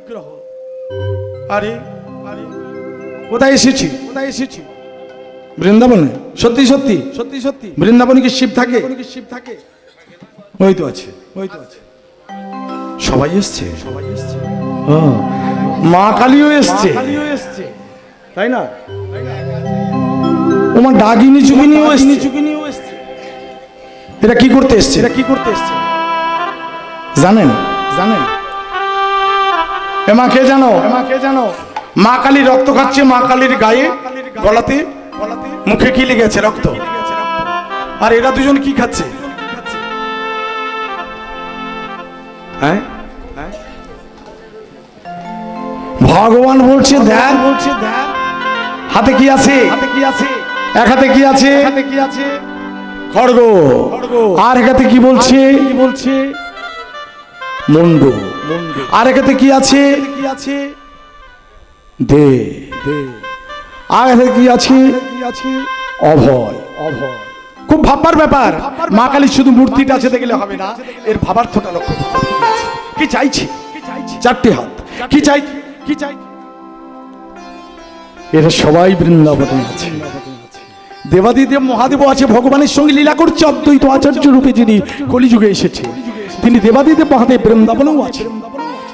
বিগ্রহ। আরে আরে কোথায় এসেছি? কোথায় এসেছি? বৃন্দাবনে। সত্যি সত্যি সত্যি সত্যি বৃন্দাবনে কি শিব থাকে? শিব থাকে? ওই তো আছে, ওই তো আছে। সবাই এসছে, সবাই এসছে। মা কালীও এসছে, তাই না? ওমা ডাকিনি চুকিনিও এসছে। এরা কি করতে এসছে? এরা কি করতে এসছে জানেন? জানেন? এমা কে জানো? এমা কে জানো? মা কালী রক্ত খাচ্ছে মা কালীর গায়ে, গলাতে, মুখে কি লেগেছে? রক্ত। আর এরা দুজন কি খাচ্ছে? হ্যাঁ, ভগবান বলছে দেখ, বলছে দেখ হাতে কি আছে? হাতে কি আছে? এক হাতে কি আছে? হাতে কি আছে? খড়গ। আর এক হাতে কি বলছে? কি বলছে? মুন্ড। আর এক হাতে কি আছে? কি আছে? দে। আর এক হাতে কি আছে? কি আছে? অভয়। অভয়। খুব ভাববার ব্যাপার। মা কালী শুধু মূর্তিটা আছে দেখলে হবে না, এর ভাবার্থটা লক্ষ্য করতে হবে। কি চাইছি? চারটি হাত। কি চাই? কি চাই? এরা সবাই বৃন্দাবনে আছে। দেবাদিদেব মহাদেব আছে, ভগবানের সঙ্গে লীলা করছে। অদ্বৈত আচার্য রূপে যিনি কলিযুগে এসেছে, তিনি দেবাদিদেব মহাদেব বৃন্দাবনেও আছে।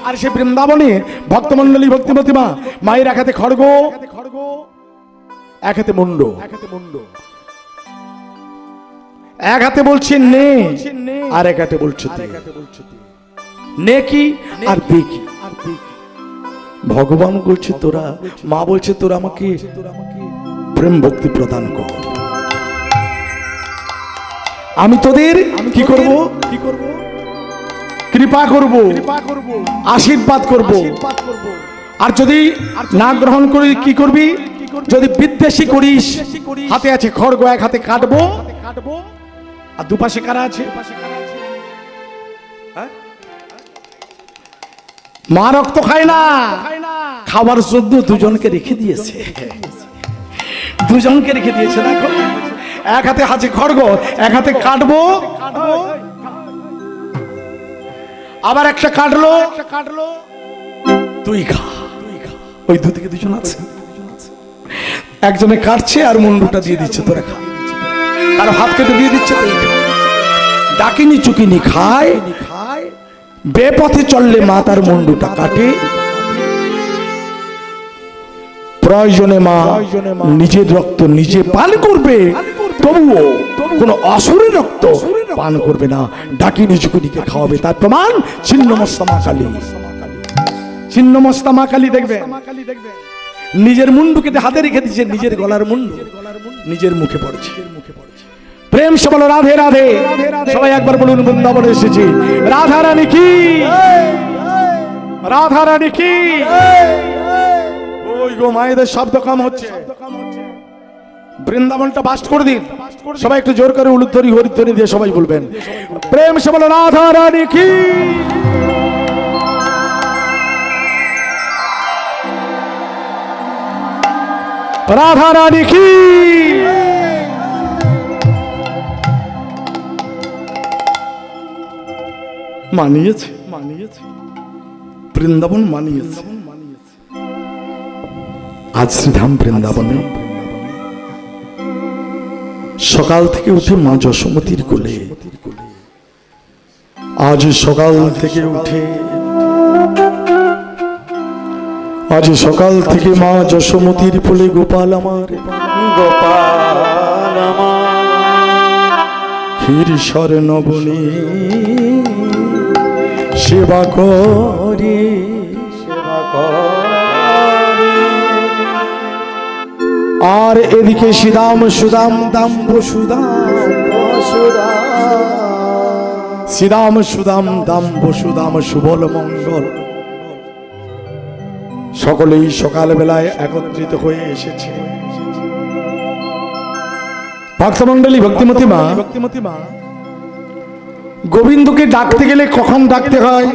আর সে বৃন্দাবনে ভক্তমন্ডলী ভক্তিমতী মা মায়ের এক হাতে খড়গ, এক হাতে মুন্ড। এক হাতে বলছে নে, আর এক হাতে বলছে নে কি আর দেখি। ভগবান বলছে তোরা, মা বলছে তোরা আমাকে প্রেম ভক্তি প্রদান কর, আমি তোদের কি করব? কি করব? কৃপা করব, আশীর্বাদ করব। আর যদি না গ্রহণ করি কি করবি? যদি বিদ্বেষী করিস, হাতে আছে খড়গ, এক হাতে কাটবো। আর দুপাশে কারা আছে? মা রক্ত খায় না, খাবার জন্য দুজনকে রেখে দিয়েছে। দুজনকে রেখে দিয়েছে। দেখো, এক হাতে হাতে খড়গ, এক হাতে কাটবো, আবার একটা কাটলো, তুই খা। ওই দুদিকে দুজন আছে, একজনে কাটছে আর মুন্ডুটা দিয়ে দিচ্ছে তোরা খা, আর হাত কেটে দিয়ে দিচ্ছে তুই খা। ডাকিনি চুকিনি খায়, বেপথে চললে মা তার মুন্ডুটা কাটে। প্রয়োজনে মা নিজের রক্ত নিজে পান করবে, তবুও কোন অসুরের রক্ত পান করবে না, ডাকিনি চুকিনিকে খাওয়াবে। তার প্রমাণ ছিন্নমস্তা মা কালী। ছিন্নমস্তা মা কালী দেখবে, নিজের মুন্ডু কেটে হাতে রেখে দিচ্ছে, নিজের গলার মুন্ডু নিজের মুখে পড়ছে। প্রেম সে বলো রাধে রাধে। সবাই একবার বলুন বৃন্দাবনে এসেছি। রাধা রানী কি, রাধা রানী কি। ওই গো মায়েদের শব্দ কম হচ্ছে, বৃন্দাবনটা বাস্ট করে দিন। সবাই একটু জোর করে উলুধ্বনি হরিধ্বনি দিয়ে সবাই বলবেন প্রেম সে বলো রাধা রানী কি। রাধা রানী কি। মানিয়েছে, মানিয়েছে বৃন্দাবন, মানিয়েছে। আজ শ্রীধাম বৃন্দাবনে সকাল থেকে উঠে মা যশোমতীর কোলে, আজ সকাল থেকে উঠে, আজ সকাল থেকে মা যশোমতীর কোলে গোপাল আমার, গোপাল আমার ক্ষীর স্বর্ণবনী সেবা করে, সেবা করে। আর এদিকে শ্রীদাম সুদাম দাম বসুদাম, শ্রীদাম সুদাম দাম বসুদাম সুবল মঙ্গল সকলেই সকাল বেলায় একত্রিত হয়ে এসেছে। ভক্তমন্ডলী ভক্তিমতী মা, ভক্তিমতী মা গোবিন্দকে ডাকতে গেলে কখন ডাকতে হয়?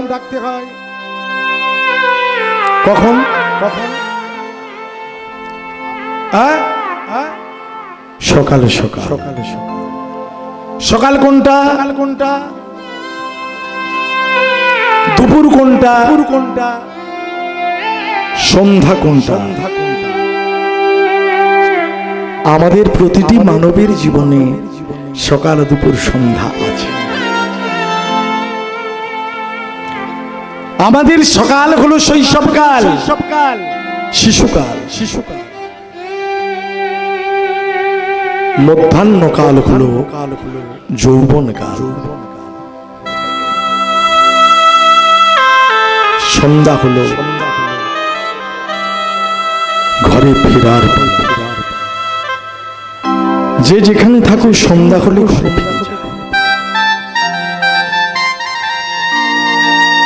কখন? কখন? সকালে সকাল, সকালে সকাল। সকাল কোনটা? কোনটা? দুপুর কোনটা? দুপুর কোনটা? সন্ধ্যা কোনটা? আমাদের প্রতিটি মানবের জীবনে সকাল দুপুর সন্ধ্যা আছে। আমাদের সকাল হলো শৈশবকাল, শিশুকাল, মধ্যাহ্নকাল হলো যৌবনকাল, সন্ধ্যা হলো ঘরে ফেরার। যে যেখানে থাকুক সন্ধ্যা হলে ঘরে ফিরে যায়।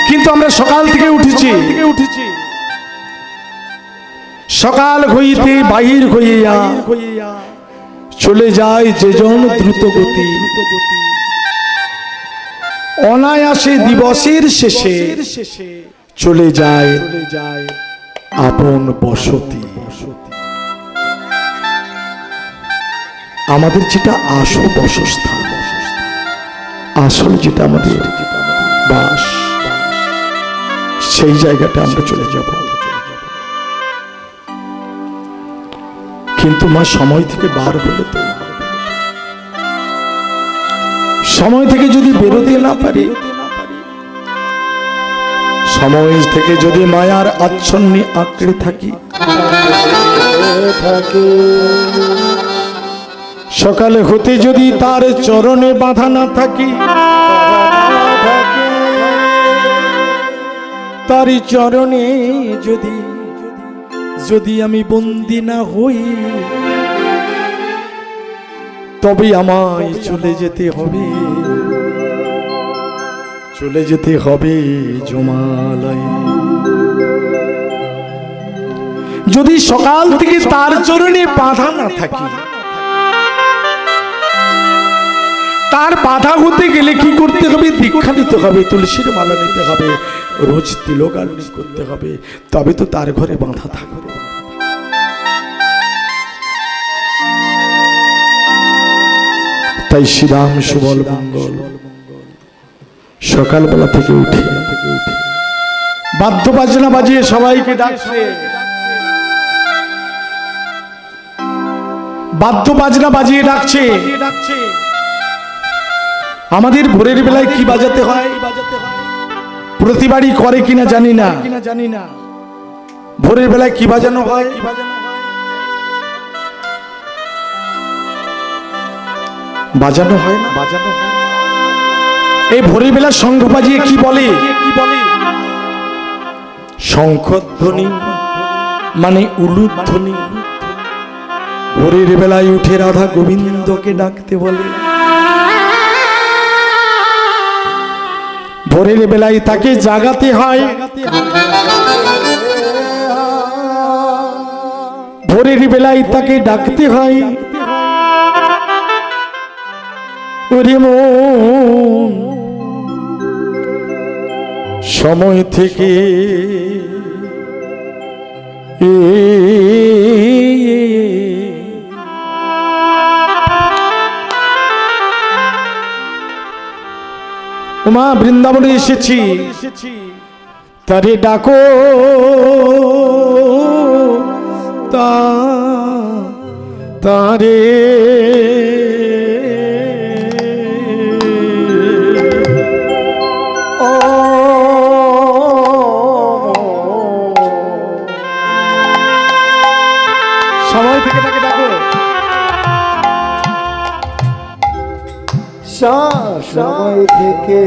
কিন্তু আমরা সকাল থেকে উঠেছি, সকাল হইতে বাহির হইয়া চলে যায় যেজন দ্রুত গতি, অনায়াসে দিবসের শেষে চলে যায় আপন বসতি। আমাদের যেটা আসল বসস্থান, আসল যেটা আমাদের বাস, সেই জায়গাটা আমরা চলে যাব। কিন্তু মা সময় থেকে বার হলে তো, সময় থেকে যদি বেরোতে না পারি, সময় থেকে যদি মায়ার আচ্ছন্নে আঁকড়ে থাকি, সকালে হতে যদি তার চরণে বাঁধা না থাকি, তারই চরণে যদি যদি আমি বন্দী না হই, তবে আমায় চলে যেতে হবে, চলে যেতে হবে জমালয়ে। যদি সকাল থেকে তার চরণে বাঁধা না থাকি, তার বাধা হতে গেলে কি করতে হবে? দীক্ষা নিতে হবে, তুলসীর মালা নিতে হবে, রোজ তিলক আরতি করতে হবে, তবে তো তার ঘরে বাঁধা থাকবে। তাই শ্রীরাম সুবল মঙ্গল সকালবেলা থেকে উঠে বাদ্য বাজনা বাজিয়ে সবাইকে ডাকছে, বাদ্য বাজনা বাজিয়ে ডাকছে। আমাদের ভোরের বেলায় কি বাজাতে হয় প্রতিবারই করে কিনা জানি না, ভোরের বেলায় কি বাজানো হয়? বাজানো হয় না, বাজানো হয়। এই ভোরের বেলা শঙ্খ বাজিয়ে কি বলে? শঙ্খধ্বনি মানে উলুধ্বনি। ভোরের বেলায় উঠে রাধা গোবিন্দকে ডাকতে বলে, ভোরের বেলায় তাকে জাগাতে হয়, ভোরের বেলায় তাকে ডাকতে হয়। ওরে মন, সময় থেকে মা বৃন্দাবনে এসেছি, তারে ডাকো তারে সময় থেকে তাকে ডাকো, সময় থেকে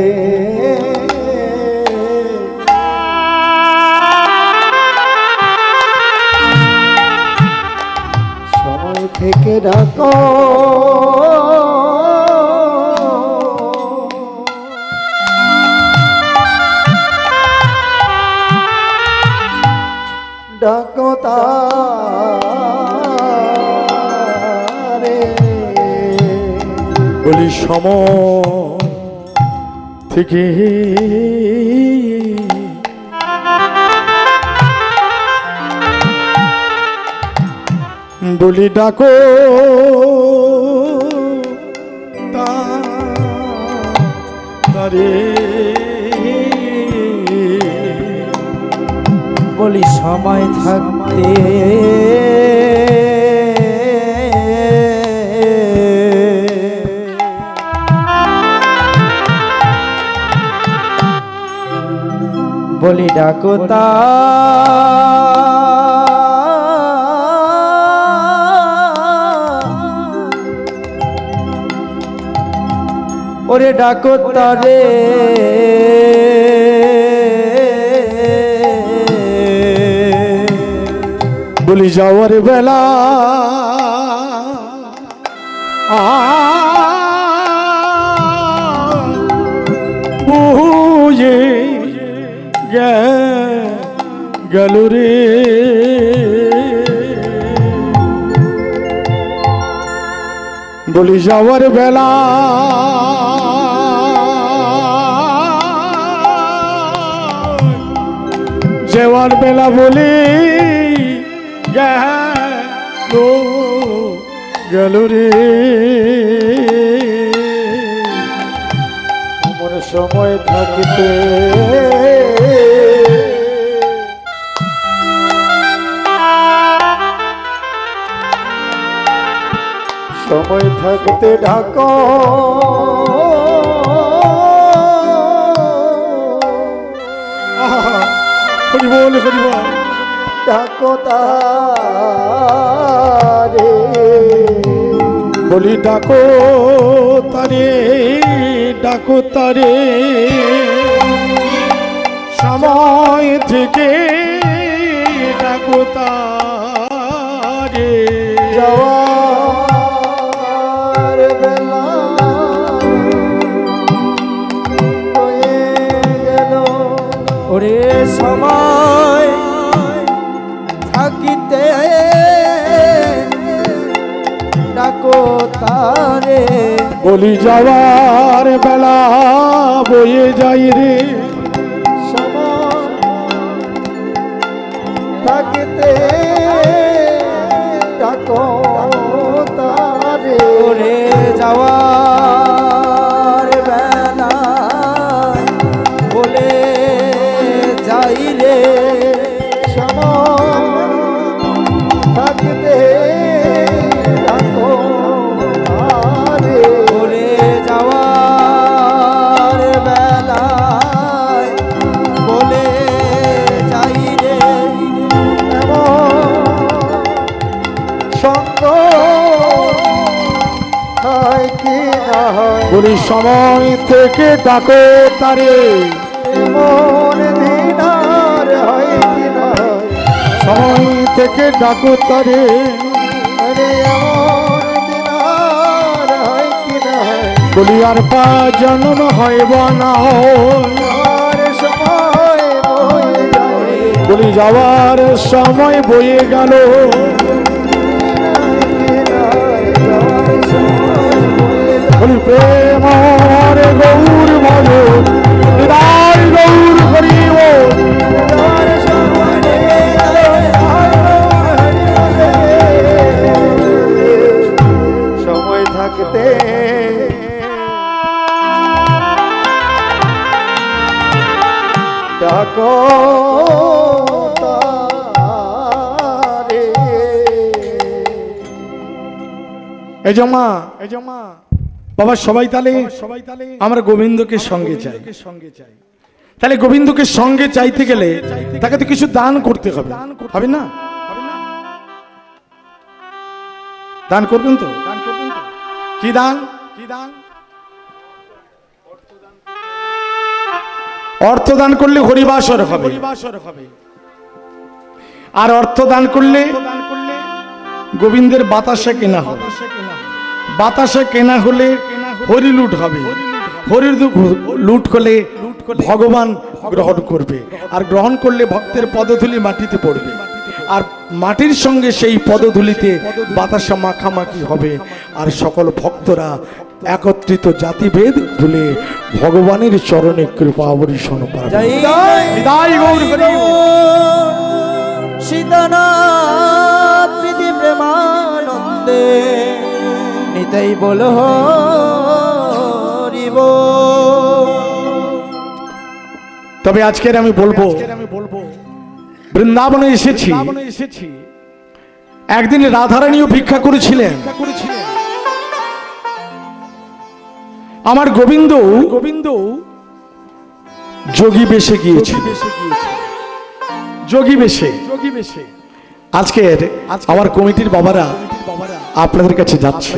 সময় থেকে ডাকো, ডাকো তারে বলি সময় থেকে বলি ডাকো তারে, বলি বলি সময় থাকতে বলি ডাকতা ওরে ডাকতা রে বলি যাওয়ার বেলা বুঝে গেল রে বলি যাওয়ার বেলা যাওয়ার বেলা বলি গেল রে আমার সময় থাকতে সময় থাকতে ঢাকা হরি বল হরি বল ডাকো তারে বলি ডাকো তারে ডাকো তারে সময় থেকে ডাকো তারে যাওয়ার বেলা হয়ে গেল ওরে সময় থাকিতে ডাকো তারে বলি যাওয়ার বেলা বয়ে যাই রে সময় থাকিতে ডাকো তারে ওরে যাওয়ার বেলা বলে যাই রে সময় থাকতে ডাকো তারে ওরে যাওয়ার বেলায় বলে যাই রে সঙ্গ হয় কি না হয় বলি সময় থেকে ডাকো তারে মন দিনার হয় কি না হয় সময় থেকে ডাকো তারে আরে এমন দিনার হয় কি না হয় বলি আর পা জন্ম হয় বা না হয় আর সময় বয়ে যায় বলি যাওয়ার সময় বয়ে গেল বলি প্রেম রে গৌর ভজ হৃদয় গৌর হরিব সময় থাকতে ডাকো তারে এই জমা বাবা সবাই তাহলে আমরা গোবিন্দকে সঙ্গে চাই তাহলে গোবিন্দকে সঙ্গে চাইতে গেলে তাকে তো কিছু দান করতে হবে হবে না দান করবেন তো কি দান অর্থ দান করলে হরিবাসর হবে আর অর্থ দান করলে গোবিন্দের বাতাসা কেনা হবে বাতাসা কেনা হলে হরি লুট হবে হরির লুট করলে ভগবান গ্রহণ করবে আর গ্রহণ করলে ভক্তের পদধূলি মাটিতে পড়বে আর মাটির সঙ্গে সেই পদধূলিতে বাতাসা মাখামাখি হবে আর সকল ভক্তরা একত্রিত জাতিভেদ ভুলে ভগবানের চরণে কৃপা অবতীর্ণ পাবে বিদায় গৌর হরি সীতানাথ প্রীতি প্রেমানন্দে নিতাই বল হরি বল। তবে আজকের আমি বলবো বৃন্দাবনে এসেছি। একদিন রাধারানীও ভিক্ষা করেছিলেন। আমার গোবিন্দ যোগী বেশে গিয়েছে, যোগী বেশে। আজকের আমার কমিটির বাবারা আপনাদের কাছে যাচ্ছে।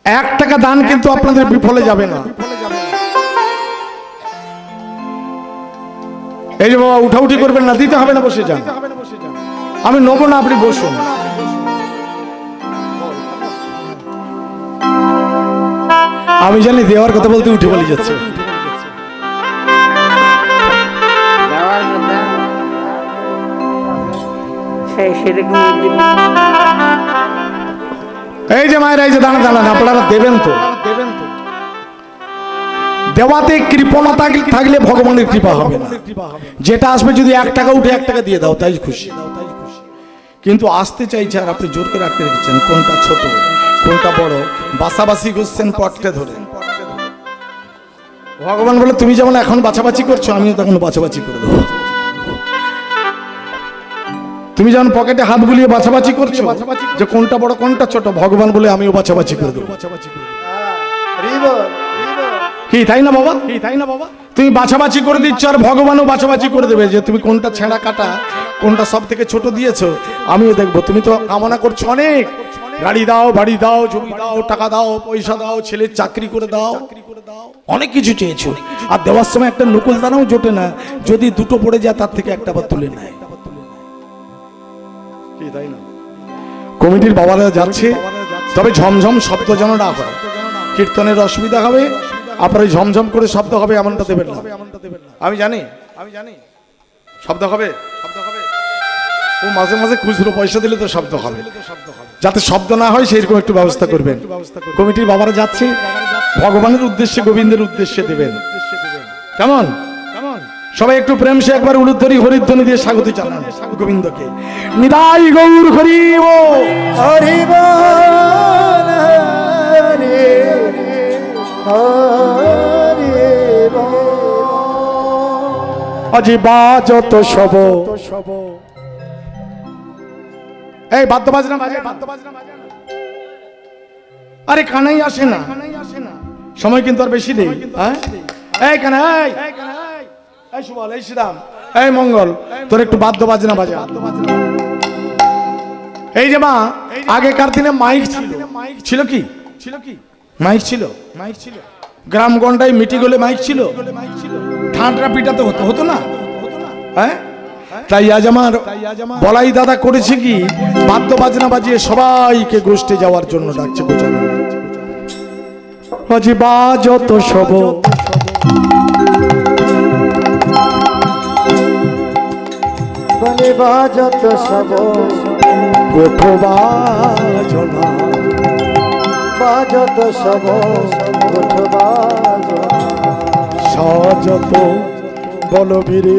1 টাকা দান কিন্তু আপনাদের বিফলে যাবে না। এই যে বাবা, উঠাউঠি করবেন না, দিতে হবে না, বসে যান। আমি নেবো না, আপনি বসুন। আমি জানি দেওয়ার কথা বলতে উঠে বলে যাচ্ছে। এই যে মায়ের, এই যে দাঁড়ান দাঁড়ান, আপনারা দেবেন তো? দেওয়াতে কৃপণতা থাকলে ভগবানের কৃপা হবে না। যেটা আসবে, যদি 1 টাকা উঠে 1 টাকা দিয়ে দাও, তাই খুশি। কিন্তু আসতে চাইছে আর আপনি জোর করে আটকে রেখেছেন। কোনটা ছোট কোনটা বড়, বাছাবাছি করছেন পটকে ধরে। ভগবান বলে, তুমি যেমন এখন বাছাবাছি করছো, আমিও তখন বাছাবাছি করে দেবো। তুমি যেমন পকেটে হাত বুলিয়ে বাছাবাছি করছো যে কোনটা বড় কোনটা ছোট, ভগবান বলে আমিও বাছাবাছি করে দেবো। কি তাই না বাবা? তুমি বাছাবাছি করে দিচ্ছ, আর ভগবানও বাছাবাছি করে দেবে যে তুমি কোনটা ছেঁড়া কাটা, কোনটা সব থেকে ছোট দিয়েছো, আমিও দেখবো। তুমি তো কামনা করছো অনেক, গাড়ি দাও, বাড়ি দাও, জমি দাও, টাকা দাও, পয়সা দাও, ছেলের চাকরি করে দাও, অনেক কিছু চেয়েছো। আর দেওয়ার সময় একটা নকুল দানাও জোটে না, যদি 2টো পড়ে যায় তার থেকে একটা বার তুলে নেয়। কমিটির বাবারা যাচ্ছে, তবে ঝমঝম শব্দ যেন না হয়। কীর্তনের অসুবিধা হবে, আপনার ঝমঝম করে শব্দ হবে এমনটা দেবেন না। আমি জানি শব্দ হবে। ও মাঝে মাঝে খুচরো পয়সা দিলে তো শব্দ হবে, যাতে শব্দ না হয় সেইরকম একটু ব্যবস্থা করবেন। কমিটির বাবারা যাচ্ছে, ভগবানের উদ্দেশ্যে, গোবিন্দের উদ্দেশ্যে দেবেন। কেমন? সবাই একটু প্রেম সে একবার উলুধ্বনি হরিধ্বনি দিয়ে স্বাগত জানান গোবিন্দকে। নিতাই গৌর হরি বল, হরি বল, হরি বল। আজি বাজত সব। এই বাদ্য বাজনা বাজে, আরে কানাই আসে না, সময় কিন্তু আর বেশি নেই। এই কানাই, এই সুবল, এই শ্রীরাম, এই মঙ্গল, তোর একটু বাদ্য বাজনা বাজা। এই যে মা, আগেকার দিনে মাইক ছিল কি? মাইক ছিল। গ্রামগঞ্জায় মিটিং হলে মাইক ছিল, ঠাঁটরা পিটাতে হতো না। হ্যাঁ, তাই আজ আমার বলাই দাদা করেছে কি, বাদ্য বাজনা বাজিয়ে সবাইকে গোষ্ঠে যাওয়ার জন্য ডাকছে। আজি বাজত সব, বলে বাজত সব, কোঠো বাজনা, বাজত সব, কোঠো বাজনা, সাজত বলবীরে,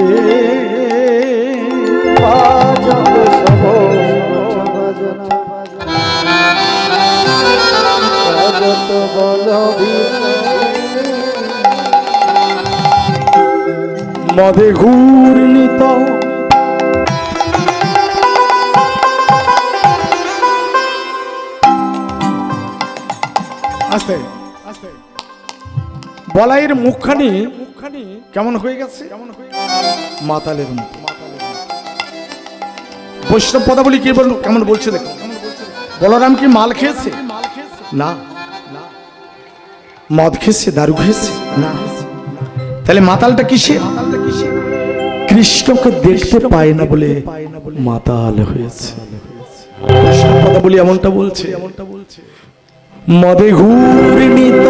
বাজত সব, কোঠো বাজনা, বাজত বলবীরে। মদে ঘূর্ণিত আস্তে আস্তে বলাইয়ের মুখখানি কেমন হয়ে গেছে? মাতালের মুখ। বৈষ্ণব পদাবলী কি কেমন বলছে দেখো। বলরাম কি মাল খেয়েছে? না। মদ খেয়েছে, দারু খেয়েছে? না। তাহলে মাতালটা কিসে? কৃষ্ণকে দেখতে পায় না বলে মাতাল হয়েছে। বৈষ্ণব পদাবলী এমনটা বলছে। মদে ঘূর্ণিত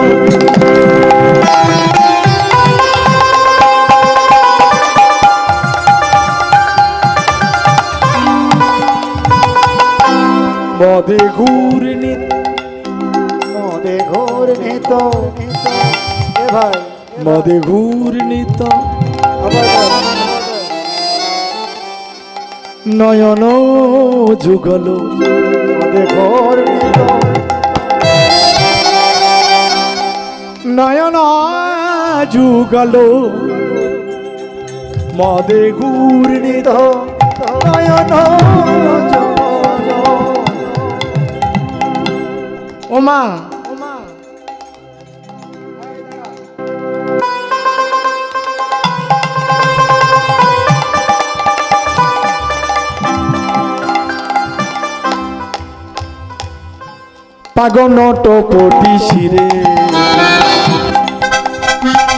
মদে ঘূর্ণিত, মদে ঘূর্ণিত, এ ভাই মদে ঘূর্ণিত নয়ন যুগল, মদে ঘূর্ণিত, নয়ন যুগল মদে ঘূর্ণিত নয়ন ওমা পাগন টপটি শিরে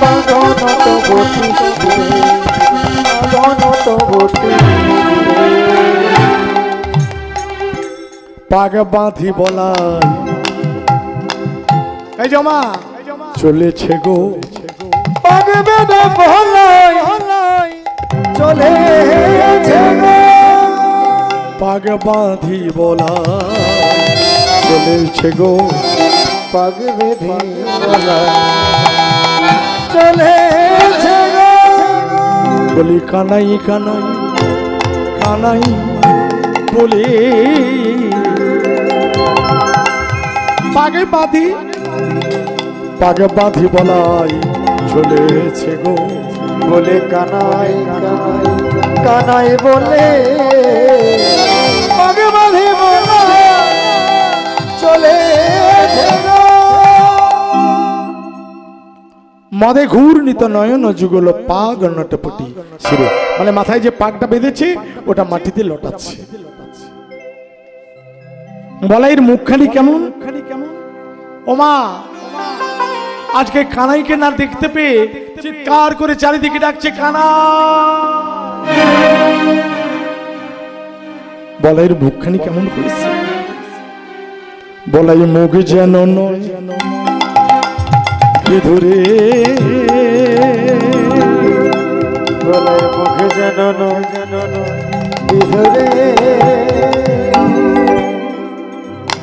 পাগনত বটি পাগনত বটি পাগ বাঁধি বলাই এই জমা চলেছে গো পাগ বেদে বলাই চলেছে গো পাগ বাঁধি বলাই চলেছে গো পাগ বেদে বলাই চলেছে গো বলি কানাই কানাই কানাই বলে পাগে বাঁধি বলাই চলেছে গো বলে কানাই কানাই কানাই বলে পাগ বাঁধি বলাই চলেছে গো মদে ঘূর্ণিত নয়ন যুগল পাগ নটপটি শিরে মানে মাথায় যে পাগটা বেঁধেছে ওটা মাটিতে লটাচ্ছে বলাইয়ের মুখখানি কেমন ওমা আজকে কানাইকে না দেখতে পেয়ে চিৎকার করে চারিদিকে ডাকছে কানা বলাইয়ের মুখখানি কেমন করেছে বলাই মুখ যেন নয় ধরে বলে মুখে যেন বিধরে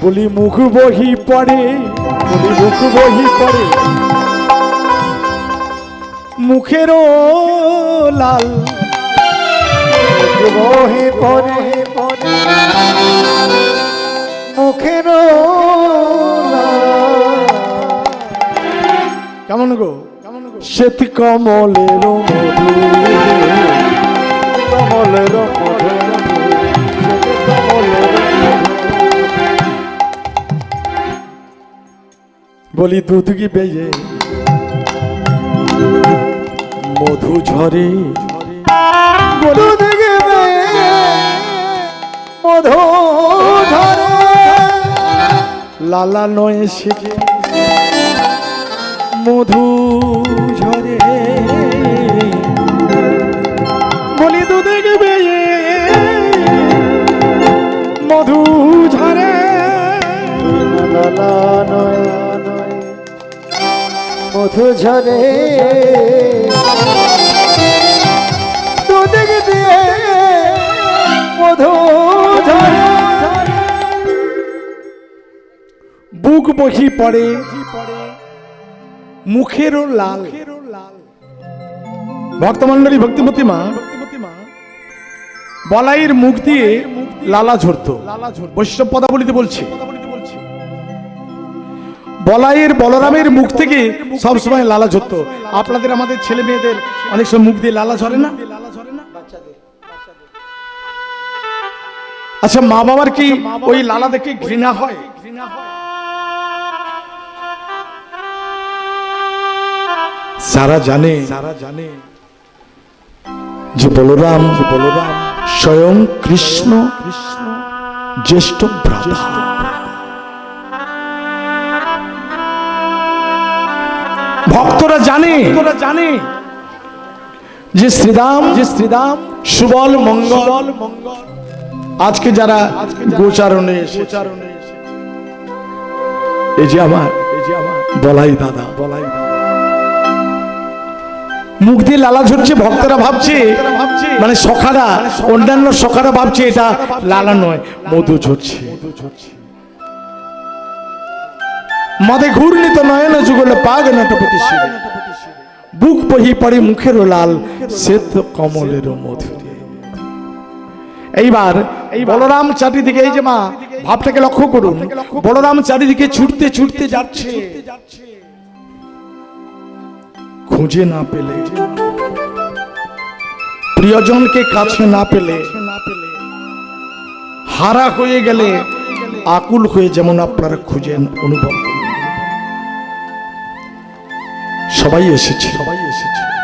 বলি মুখ বহি পড়ে মুখেরও লাল বহি পরে মুখের কেমন গো শ্বেত কমলের মধু কমলের বলি দুধ কি বেজে মধু ঝরে মধু থেকে মধু ঝরে লালা নয় শিখে মধু ঝরে বলি দুধে গেবে মধু ঝরে লালা নয় মধু ঝরে দুদিক দিয়ে মধু ঝরে বুক বহি পড়ে মুখেরও লাল ভক্তমন্ডলী ভক্তিমতী মা বলাইয়ের মুখ দিয়ে লালা ঝরতো বৈষ্ণব পদাবলিতে বলছে বলাইয়ের বলরামের মুখ থেকে সবসময় লালা ঝরতো আপনাদের আমাদের ছেলে মেয়েদের অনেক সময় মুখ দিয়ে লালা ঝরে না আচ্ছা মা বাবার কি ওই লালা দেখে ঘৃণা হয় সারা জানে যে বলরাম স্বয়ং কৃষ্ণ জ্যেষ্ঠ ভ্রাতা ভক্তরা জানে যে শ্রীরাম সুবল মঙ্গল আজকে যারা গোচারণে এই যে আমার বলাই দাদা মুখ দিয়ে লালা ঝরছে ভক্তরা ভাবছে মানে সখারা অন্যান্য সখারা ভাবছে এটা লালা নয় মধু ঝরছে মদে ঘূর্ণিত নয়ন যুগল পাগ নটপটি শিরে বুক বহি পড়ে মুখেরও লাল শ্বেত কমলের মধুরে এইবার এই বলরাম চারিদিকে এই যে মা ভাবটাকে লক্ষ্য করুন বলরাম চারিদিকে ছুটতে যাচ্ছে খুঁজে না পেলে প্রিয়জনকে কাছে না পেলে, হারা হয়ে গেলে আকুল হয়ে যেমন আপনারা খুঁজেন, অনুভব করেন। সবাই এসেছে,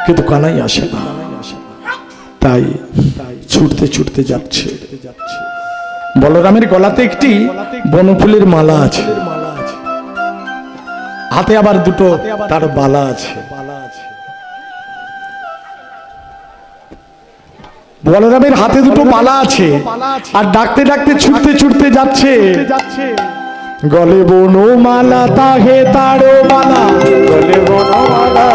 কিন্তু কানাই আসে না। তাই ছুটতে ছুটতে যাচ্ছে। বলরামের গলাতে একটি বনফুলের মালা আছে, হাতে আবার দুটো তার বালা আছে। বলরামের হাতে দুটো বালা আছে, আর ডাকতে ডাকতে ছুটতে ছুটতে যাচ্ছে। গলে বনমালা তাহে তারো বালা, গলে বনমালা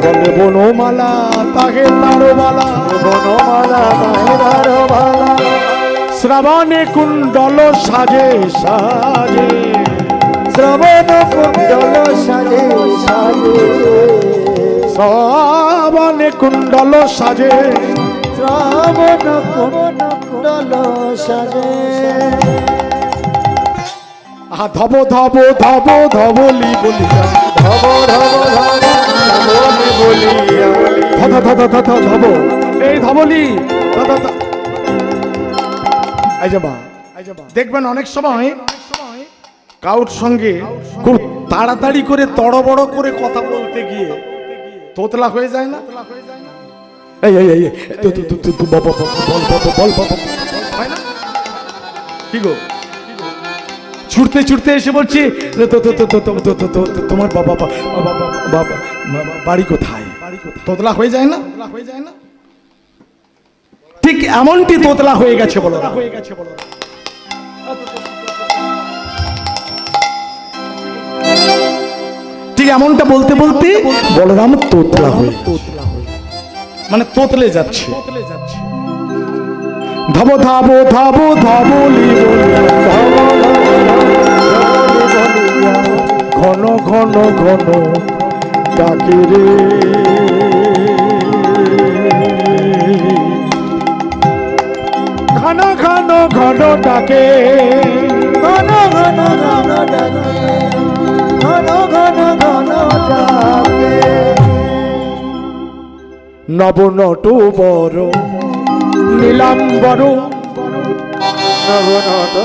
গলে বনমালা তাহে তারো বালা, বনমালা তাহের বালা, শ্রাবণে কুণ্ডল সাজে সাজে, শ্রবণ কুণ্ডল সাজে সাজে, শ্রাবণে কুণ্ডল সাজে, শ্রবণ কুণ্ডল সাজে। আহা ধব ধব ধব ধবলি বলিয়া, ধব ধব ধবলি বলিয়া, ধ ধ ধ ধ ধ ধব, এই ধবলি ধ ধ ধ। এই যে বা, দেখবেন অনেক সময় কাউর সঙ্গে খুব তাড়াতাড়ি করে তড়বড় করে কথা বলতে গিয়ে তোতলা হয়ে যায় না? এই এই এই তু তু তু তু বল বল বল বল, হয় না? কি গো, ছুটতে ছুটতে এসে বলছি তোমার বাবা বাবা বাড়ি কোথায়? তোতলা হয়ে যায় না? ঠিক এমনটি তোতলা হয়ে গেছে বলো, ঠিক এমনটা বলতে বলতে বলরাম তোতলা হয়ে, মানে তোতলে যাচ্ছে। ধব ধাব ধাব ধবলি ঘন ঘন ঘন ডাকে রে, ঘন ঘন ঘন ডাকে, ঘন ঘন ঘন ডাকে, ঘন ঘন ঘন ডাকে। নব নটু বড় নীলাম্বর, নব নত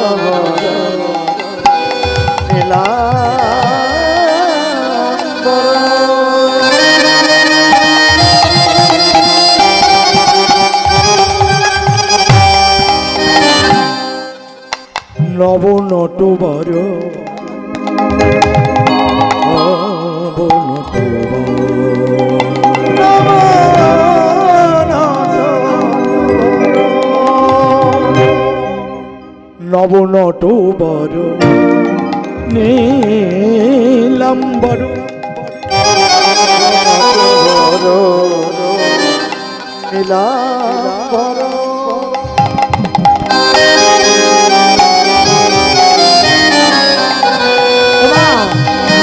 নব নটু বড়, নব নটু নব নটু বড় নীলাম্বর, নীলাম্বর।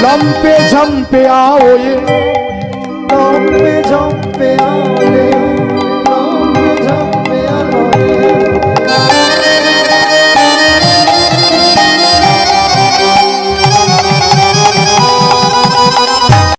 লম্পে ঝম্পে আওয়ে, লম্পে ঝম্পে আওয়ে,